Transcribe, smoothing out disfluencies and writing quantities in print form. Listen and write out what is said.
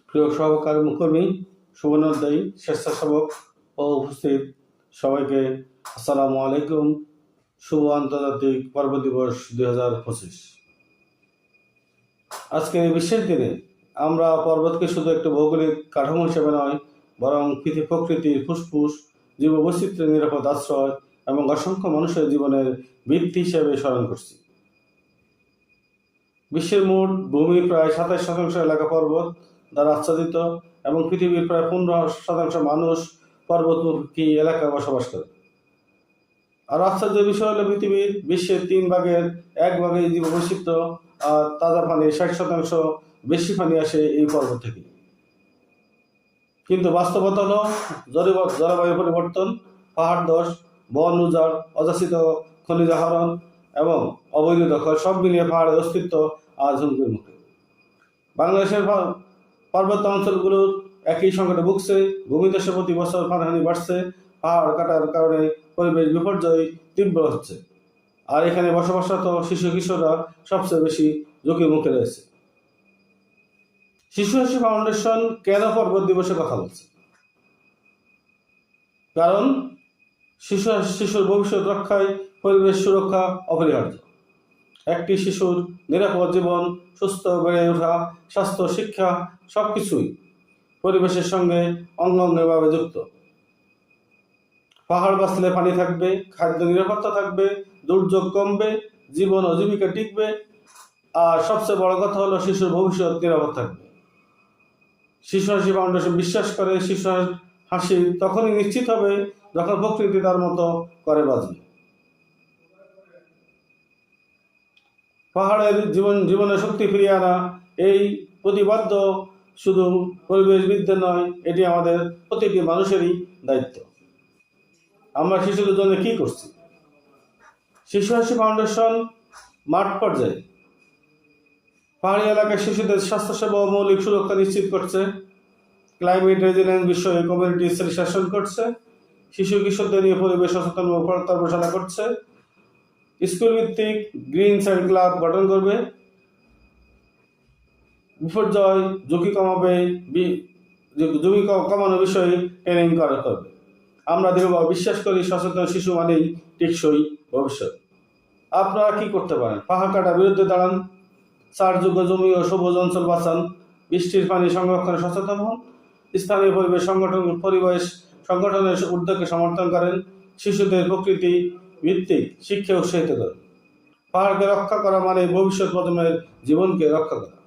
প্রিয় সহকর্মী, শুভনোদয়ী স্বেচ্ছাসেবক ও উপস্থিত সবাইকে আসসালামু আলাইকুম। শুভ আন্তর্জাতিক পর্বত দিবস 2025। আজকের এই বিশেষ দিনে আমরা পর্বতকে শুধু একটি ভৌগোলিক কাঠামো হিসেবে নয়, বরং প্রকৃতির ফুসফুস, জীববৈচিত্র্যের নিরাপদ আশ্রয় এবং অসংখ্য মানুষের জীবনের ভিত্তি হিসেবে স্মরণ করছি। বিশ্বের মোট ভূমির প্রায় 27% এলাকা পর্বত দ্বারা আচ্ছাদিত এবং পৃথিবীর প্রায় 15% মানুষ পর্বতমুখী এলাকায় বসবাস করে। আর আশ্চর্যের বিষয় হলো পৃথিবীর বিশ্বের 3 ভাগের 1 ভাগে জীববৈচিত্র্য আর তাজা পানি 60% বেশি পানি আসে এই পর্বত থেকে। কিন্তু বাস্তবতা হলো জলবায়ু পরিবর্তন, পাহাড় ধস, বন উজাড়, অযাচিত খনিজ আহরণ এবং অবৈধ দখল সব মিলিয়ে পাহাড়ের অস্তিত্ব আজ হুমকির মুখে। বাংলাদেশের পার্বত্য অঞ্চলগুলোর একই সংকটে ভুগছে। ভূমিধসে প্রতি বছর প্রাণহানি বাড়ছে, পাহাড় কাটার কারণে পরিবেশ বিপর্যয় তীব্র হচ্ছে, আর এখানে বসবাসরত শিশু কিশোররা সবচেয়ে বেশি ঝুঁকির মুখে রয়েছে। শিশু হাসি ফাউন্ডেশন কেন পর্বত দিবসে কথা বলছে? কারণ শিশুর ভবিষ্যৎ রক্ষায় পরিবেশ সুরক্ষা অপরিহার্য। একটি শিশুর নিরাপদ জীবন, সুস্থ বেড়ে ওঠা, স্বাস্থ্য, শিক্ষা সবকিছুই পরিবেশের সঙ্গে অঙ্গাঙ্গিভাবে যুক্ত। পাহাড় বাঁচলে পানি থাকবে, খাদ্য নিরাপত্তা থাকবে, দুর্যোগ কমবে, জীবন ও জীবিকা টিকবে, আর সবচেয়ে বড় কথা হলো শিশুর ভবিষ্যৎ নিরাপদ থাকবে। শিশু হাসি ফাউন্ডেশন বিশ্বাস করে শিশু হাসি তখনই নিশ্চিত হবে যখন প্রকৃতি তার মতো করে বাঁচবে। পাহাড়ের জীবনের শক্তি ফিরিয়ে আনা এই প্রতিবাদ্য শুধু পরিবেশবিদদের নয়, এটি আমাদের প্রতিটি মানুষেরই দায়িত্ব। আমরা শিশুদের জন্য কি করছি? শিশু হাসি ফাউন্ডেশন মাঠ পর্যায়ে পাহাড়ি এলাকায় শিশুদের স্বাস্থ্যসেবা ও মৌলিক সুরক্ষা নিশ্চিত করছে, ক্লাইমেট রেজিলিয়েন্স বিষয়ে কমিউনিটি সেশন করছে, শিশু কিশোরদের নিয়ে পরিবেশ সচেতন কর্মশালা করছে, স্কুল ভিত্তিক গ্রিন সাইড ক্লাব গঠন করবে, বিপর্যয় ঝুঁকি কমানোর বিষয়ে ট্রেনিং করবে। আমরা দৃঢ়ভাবে বিশ্বাস করি সচেতন শিশু মানেই টেকসই ভবিষ্যৎ। আপনারা কি করতে পারেন? পাহাড় কাটার বিরুদ্ধে দাঁড়ান, চারযোগ্য জমি ও সবুজ অঞ্চল বাঁচান, বৃষ্টির পানি সংরক্ষণে সচেতন হন, স্থানীয় পরিবেশ সংগঠনের উদ্যোগকে সমর্থন করেন, শিশুদের প্রকৃতি ভিত্তিক শিক্ষা উৎসাহিত করেন। পাহাড়কে রক্ষা করা মানে ভবিষ্যৎ প্রজন্মের জীবনকে রক্ষা করা।